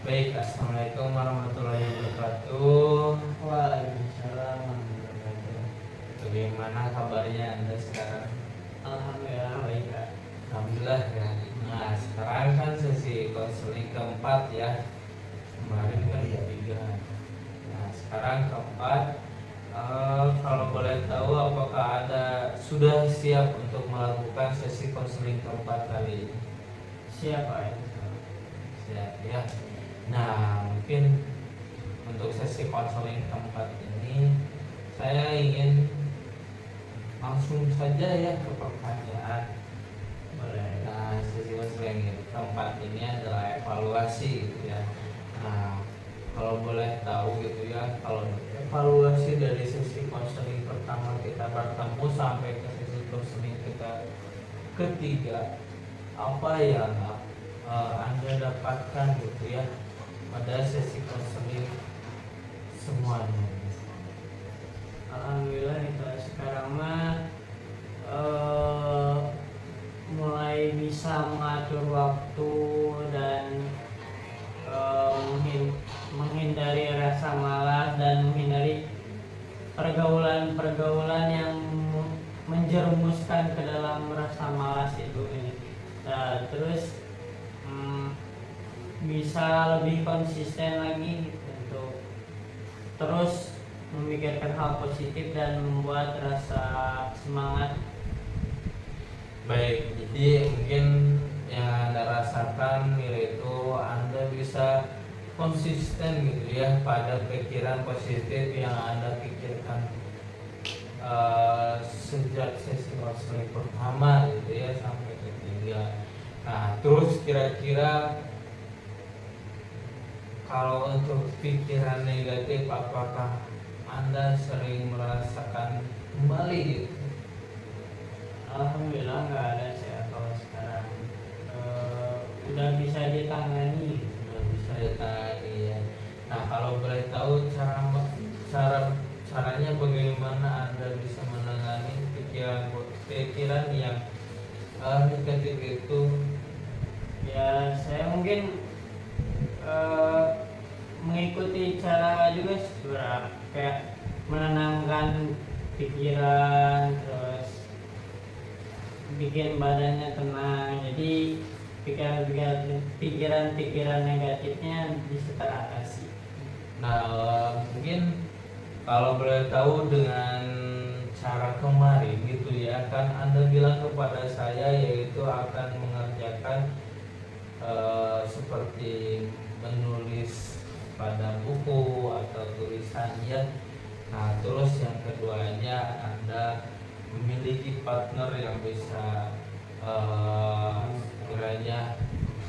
Baik, assalamualaikum warahmatullahi wabarakatuh. Waalaikumsalam warahmatullahi wabarakatuh. Bagaimana kabarnya Anda sekarang? Alhamdulillah baik Kak. Alhamdulillah ya. Nah, sekarang kan sesi konseling keempat ya. Kemarin kan ketiga. Nah, sekarang keempat. Kalau boleh tahu, apakah Anda sudah siap untuk melakukan sesi konseling keempat kali ini? Siapa ya? Siap ya. Nah, mungkin untuk sesi konseling keempat ini saya ingin langsung saja ya ke pertanyaan. Boleh. Nah, sesi konseling keempat ini adalah evaluasi gitu ya. Nah, kalau boleh tahu gitu ya, kalau evaluasi dari sesi konseling pertama kita bertemu sampai ke sesi konseling kita ketiga, apa yang Anda dapatkan gitu ya pada sesi konseling semuanya? Alhamdulillah kita sekarang mah mulai bisa mengatur waktu dan menghindari rasa malas dan menghindari pergaulan-pergaulan yang menjerumuskan ke dalam rasa malas itu ini. Nah, terus bisa lebih konsisten lagi untuk terus memikirkan hal positif dan membuat rasa semangat. Baik, jadi mungkin yang Anda rasakan yaitu Anda bisa konsisten gitu ya pada pikiran positif yang Anda pikirkan sejak sesi konseling pertama gitu ya sampai ketiga. Nah, terus kira-kira kalau untuk pikiran negatif, apakah Anda sering merasakan kembali gitu? Alhamdulillah nggak ada saya kalau sekarang udah bisa ditangani. Sudah bisa ditangani ya. Nah, kalau boleh tahu caranya bagaimana Anda bisa menangani pikiran yang negatif itu? Ya saya mungkin mengikuti cara juga sebenarnya kayak menenangkan pikiran, terus bikin badannya tenang, jadi pikiran negatifnya bisa teratasi. Nah, mungkin kalau boleh tahu dengan cara kemarin gitu ya, kan Anda bilang kepada saya yaitu akan mengerjakan seperti menulis pada buku atau tulisan ya. Nah, terus yang keduanya Anda memiliki partner yang bisa kiranya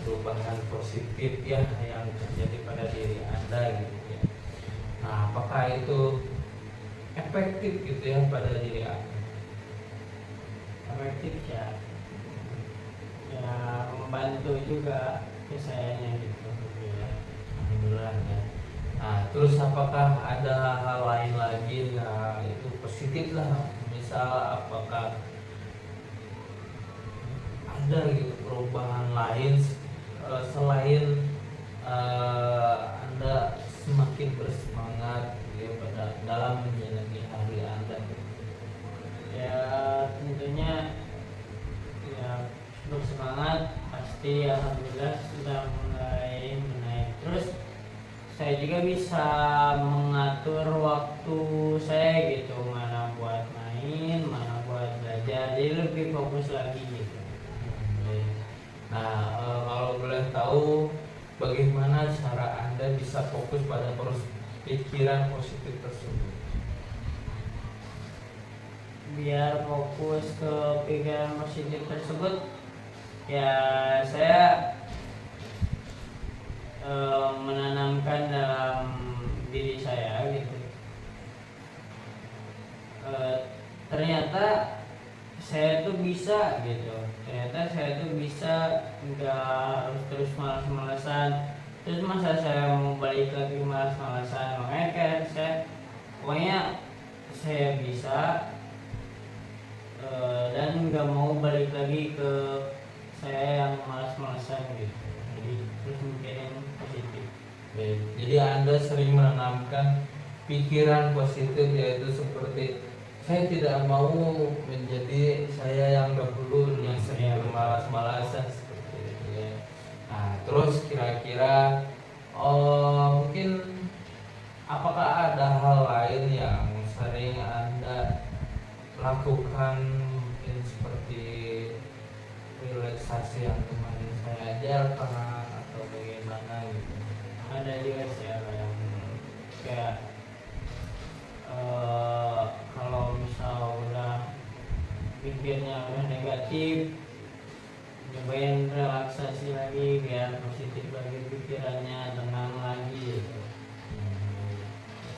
perubahan positif ya yang terjadi pada diri Anda gitu ya. Nah, apakah itu efektif gitu ya pada diri Anda? Efektif ya, membantu juga ke sayanya gitu ya. Alhamdulillah ya. Nah, terus apakah ada hal lain lagi? Nah, itu positif lah. Misal apakah ada gitu perubahan lain selain Anda semakin bersemangat gitu ya pada dalam menjalani hari Anda? Ya tentunya ya bersemangat pasti, alhamdulillah sudah mulai menaik. Terus saya juga bisa mengatur waktu saya gitu, mana buat main, mana buat belajar, jadi lebih fokus lagi gitu. Baik. Nah, kalau boleh tahu bagaimana cara Anda bisa fokus pada pikiran positif tersebut? Biar fokus ke pikiran positif tersebut, ya saya menanamkan dalam diri saya gitu. Ternyata saya tuh bisa gitu. Ternyata saya tuh bisa, nggak harus terus malas-malasan. Terus masa saya mau balik lagi malas-malasan? Makanya kayak saya, pokoknya saya bisa, dan nggak mau balik lagi ke saya yang malas-malasan gitu. Jadi terus mikirin positif. Baik. Jadi Anda sering menanamkan pikiran positif, yaitu seperti saya tidak mau menjadi saya yang dahulu yang sering bermalas-malasan seperti itu ya. Nah, terus kira-kira mungkin apakah ada hal lain yang sering Anda lakukan, mungkin seperti relaksasi yang kemarin saya ajarkan atau bagaimana gitu? Ada juga sih yang kayak kalau misal udah pikirnya udah negatif, cobain relaksasi lagi biar positif lagi pikirannya, tenang lagi gitu.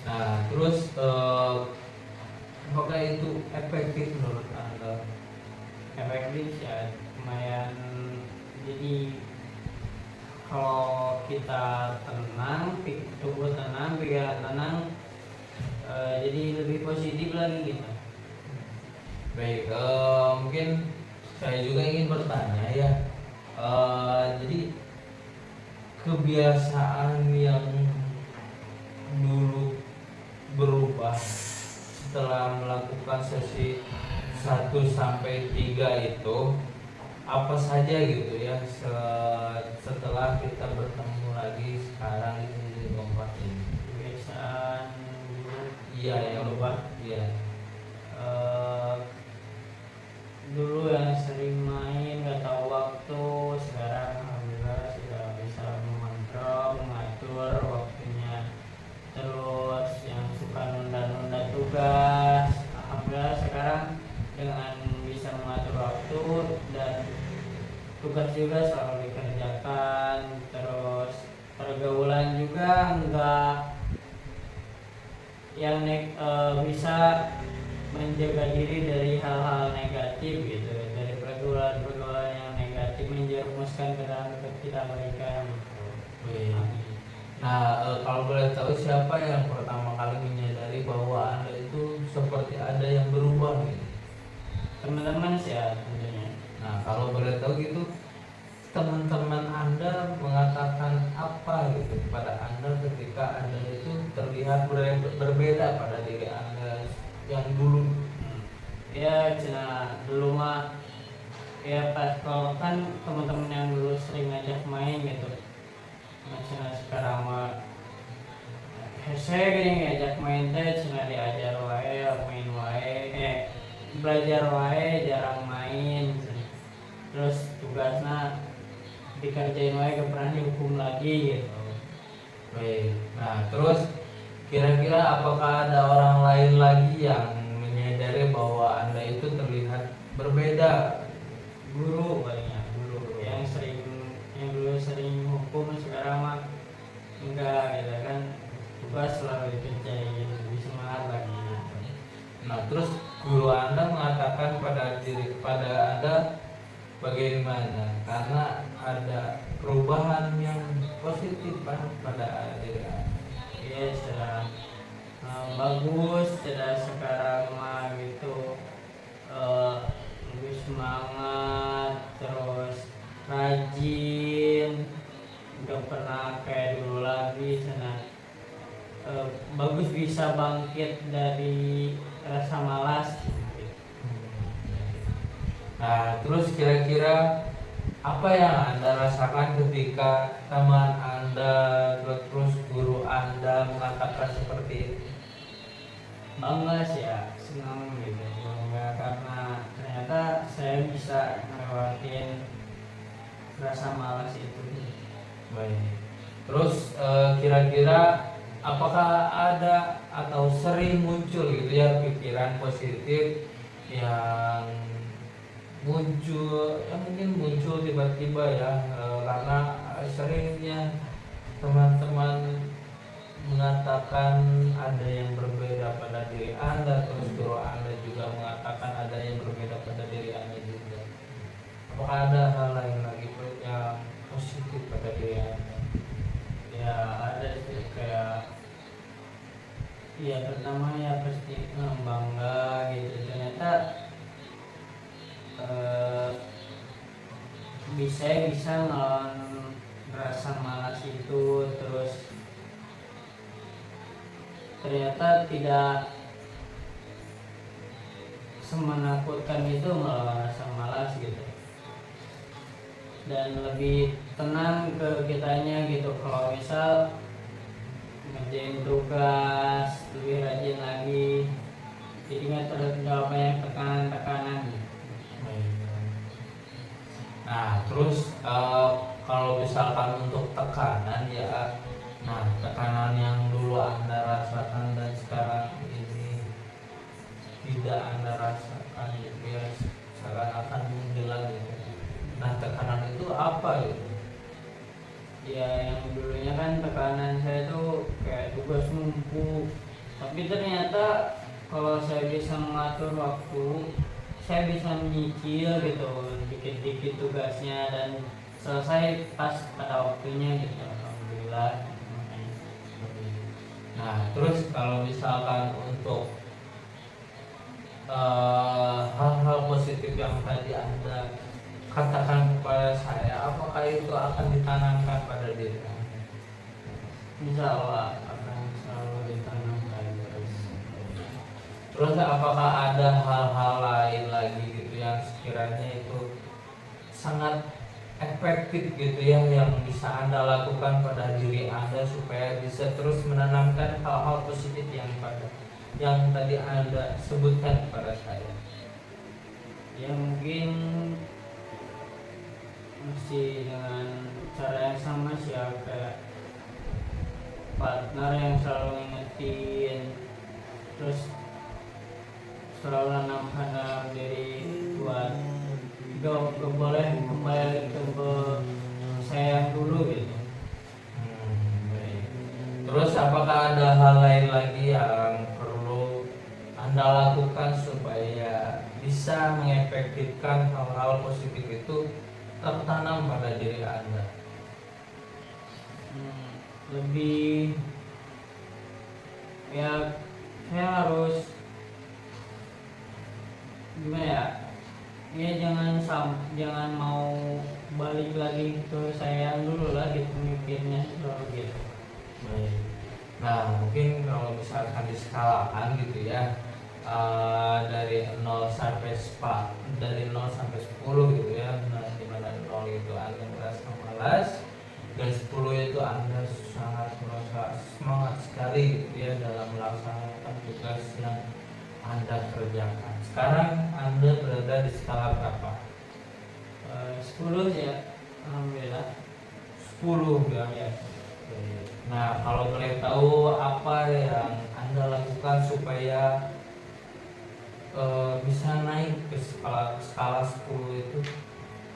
Nah, terus apakah itu efektif menurut Anda? Efektif ya, lumayan. Jadi kalau kita tenang, tubuh tenang, pikiran tenang, jadi lebih positif lagi gitu. Baik, mungkin saya juga ingin bertanya ya. Jadi kebiasaan yang dulu berubah setelah melakukan sesi 1 sampai 3 itu apa saja gitu ya, setelah kita bertemu lagi sekarang di tempat ini? Kebiasaan dulu Iya, yang berubah. iya. Eh, Dulu yang sering main gak tahu waktu, sekarang alhamdulillah sudah bisa mengontrol, mengatur waktunya. Terus yang suka nunda-nunda tugas, alhamdulillah sekarang dengan bisa mengatur waktu dan tugas juga selalu dikerjakan. Terus pergaulan juga enggak yang bisa menjaga diri dari hal-hal negatif gitu, dari pergaulan-pergaulan yang negatif menjerumuskan ke dalam ketidakbaikan gitu. Wih. Nah, kalau boleh tahu siapa yang pertama kali menyadari bahwa Anda itu seperti ada yang berubah gitu? Teman-teman sih ya tentunya. Nah, kalau boleh tahu gitu, teman-teman Anda mengatakan apa gitu kepada Anda ketika Anda itu terlihat berbeda pada diri Anda yang dulu? Ya cina dulu mah ya pas kalau kan teman-teman yang dulu sering ngajak main gitu, cina sekarang mah saya gini ngajak main teh cina diajar wae, main wae, belajar wae, jarang main. Terus tugasnya dikerjain wae, gak pernah dihukum lagi gitu. Baik. Nah, terus kira-kira apakah ada orang lain lagi yang menyadari bahwa Anda itu terlihat berbeda? Guru palingnya, guru yang sering, yang dulu sering hukum sekarang mah enggak gitu kan, tugas selalu dikerjain, lebih semangat lagi gitu. Nah, terus guru Anda mengatakan pada Anda bagaimana? Karena ada perubahan yang positif pada diri Anda. Iya sudah bagus, sudah sekarang mah gitu, eh, lebih semangat, terus rajin, nggak pernah kayak dulu lagi sana. Bagus, bisa bangkit dari rasa malas gitu. Nah, terus kira-kira apa yang Anda rasakan ketika teman Anda, terus guru Anda mengatakan seperti itu? Bangga sih ya, senang gitu, bangga karena ternyata saya bisa ngelewatin rasa malas itu. Baik. Terus kira-kira apakah ada atau sering muncul gitu ya pikiran positif yang muncul, ya mungkin muncul tiba-tiba ya, karena seringnya teman-teman mengatakan ada yang berbeda pada diri Anda, terus guru Anda juga mengatakan ada yang berbeda pada diri Anda juga. Apakah ada hal lain lagi yang positif pada diri Anda? Ya ada sih, kayak ya pertama ya pasti bangga gitu, ternyata bisa ngelawan rasa malas itu. Terus ternyata tidak semenakutkan itu, malah rasa malas gitu, dan lebih tenang ke kitanya gitu. Kalau misal ngerjain tugas lebih rajin lagi, jadi nggak banyak tekanan-tekanan gitu. Nah, terus kalau misalkan untuk tekanan ya, nah tekanan yang dulu Anda rasakan dan sekarang ini tidak Anda rasakan gitu ya, seakan-akan menghilang gitu. Nah, tekanan itu apa gitu? Ya yang dulunya kan tekanan saya tuh kayak tugas numpuk, tapi ternyata kalau saya bisa mengatur waktu, saya bisa menyicil gitu dikit-dikit tugasnya dan selesai pas pada waktunya gitu, alhamdulillah. Nah, terus kalau misalkan untuk hal-hal positif yang tadi Anda katakan kepada saya, apakah itu akan ditanamkan pada diri Anda? Insya Allah akan selalu ditanamkan terus. Terus apakah ada hal-hal lain lagi gitu yang sekiranya itu sangat efektif gitu ya, yang bisa Anda lakukan pada diri Anda supaya bisa terus menanamkan hal-hal positif yang tadi Anda sebutkan kepada saya? Ya mungkin masih dengan cara yang sama sih ya, kayak partner yang selalu ngingetin, terus selalu nanamkan dalam diri buat gak boleh kembali ke saya yang dulu gitu. Baik. Terus apakah ada hal lain lagi yang perlu Anda lakukan supaya bisa mengefektifkan hal-hal positif itu tertanam pada diri Anda? Lebih ya, saya harus gimana ya, jangan mau balik lagi ke saya yang dulu lah gitu, mikirnya selalu gitu. Baik. Nah, mungkin kalau misalkan diskalakan gitu ya, dari 0 sampai 10 gitu ya. Nah, di mana 0 itu Anda merasa malas dan 10 itu Anda sangat merasa semangat sekali gitu ya dalam melaksanakan tugas yang Anda kerjakan. Sekarang Anda berada di skala berapa? 10 ya, alhamdulillah. 10 ya. Ya. Nah, kalau boleh tahu apa yang Anda lakukan supaya bisa naik ke skala 10 itu?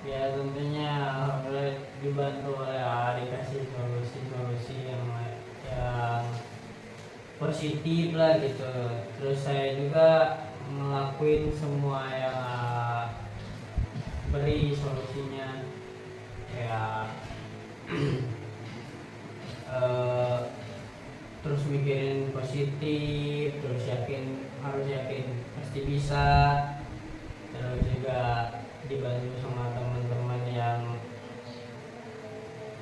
Ya tentunya alhamdulillah dibantu oleh dikasih solusi-solusi yang positif lah gitu. Terus saya juga ngelakuin semua yang beri solusinya, ya terus mikirin positif, terus harus yakin pasti bisa. Terus juga dibantu sama teman-teman yang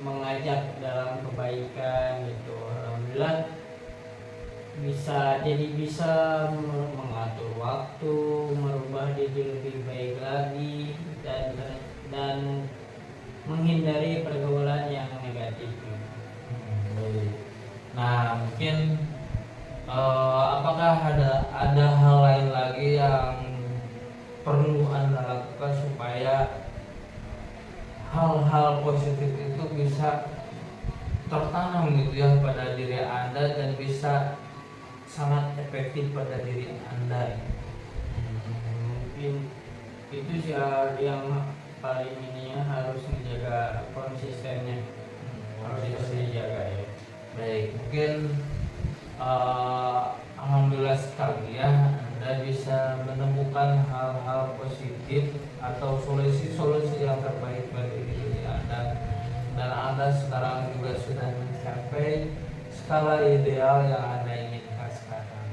mengajak dalam kebaikan gitu. Alhamdulillah bisa mengatur waktu, merubah diri lebih baik lagi, dan menghindari pergaulan yang negatif. Baik. Nah, mungkin apakah ada hal lain lagi yang perlu Anda lakukan supaya hal-hal positif itu bisa tertanam gitu ya pada diri Anda dan bisa sangat efektif pada diri Anda? Mungkin itu sih yang paling ininya, harus menjaga konsistennya, harus dijaga ya. Baik, mungkin alhamdulillah sekali ya Anda bisa menemukan hal-hal positif atau solusi-solusi yang terbaik bagi diri Anda, dan Anda sekarang juga sudah mencapai skala ideal yang Anda inginkan sekarang.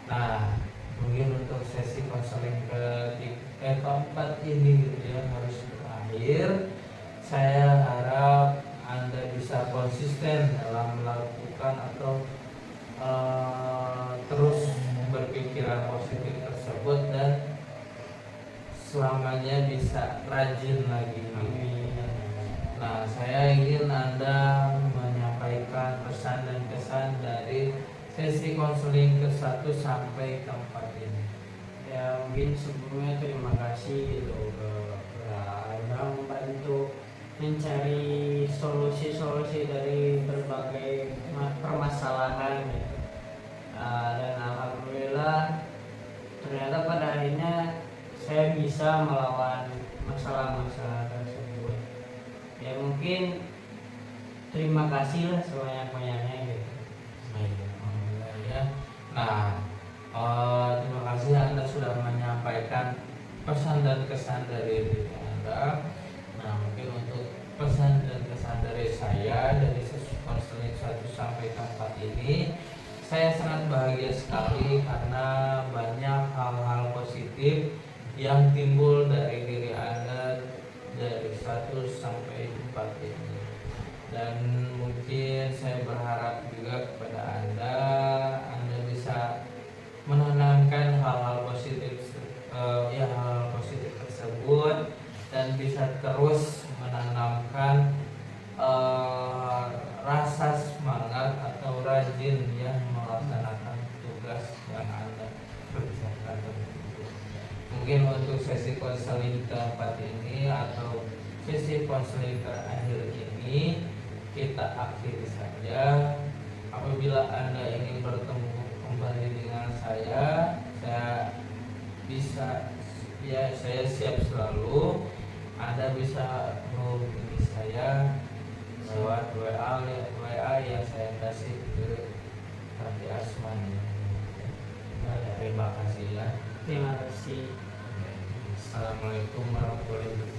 Nah, mungkin untuk sesi konseling keempat ini gitu ya harus berakhir. Saya harap Anda bisa konsisten dalam melakukan atau selamanya bisa rajin lagi. Amin. Nah, saya ingin Anda menyampaikan pesan dan kesan dari sesi konseling ke-1 sampai ke-4 ini. Ya mungkin sebelumnya terima kasih gitu ke Anda membantu mencari solusi-solusi dari berbagai permasalahan gitu. Dan alhamdulillah ternyata pada akhirnya saya bisa melawan masalah-masalah tersebut. Ya mungkin terima kasih lah sebanyak-banyaknya gitu. Alhamdulillah ya. Nah, terima kasih Anda sudah menyampaikan pesan dan kesan dari diri Anda. Nah, mungkin untuk pesan dan kesan dari saya dari sesi konseling 1 sampai ke 4 ini, saya sangat bahagia sekali karena banyak hal-hal positif yang timbul dari diri Anda dari 1 sampai 4 ini. Dan mungkin saya berharap juga kepada Anda bisa menanamkan hal-hal positif hal-hal positif tersebut dan bisa terus menanamkan rasa semangat atau rajin ya melaksanakan tugas yang Anda kerjakan. Mungkin untuk sesi konseling ke-4 ini atau sesi konseling terakhir ini kita akhiri saja. Apabila Anda ingin bertemu kembali dengan saya bisa ya, saya siap selalu. Anda bisa menghubungi saya lewat WA yang saya kasih ke Tati Asman. Terima kasih ya. Terima kasih. Assalamualaikum warahmatullahi wabarakatuh.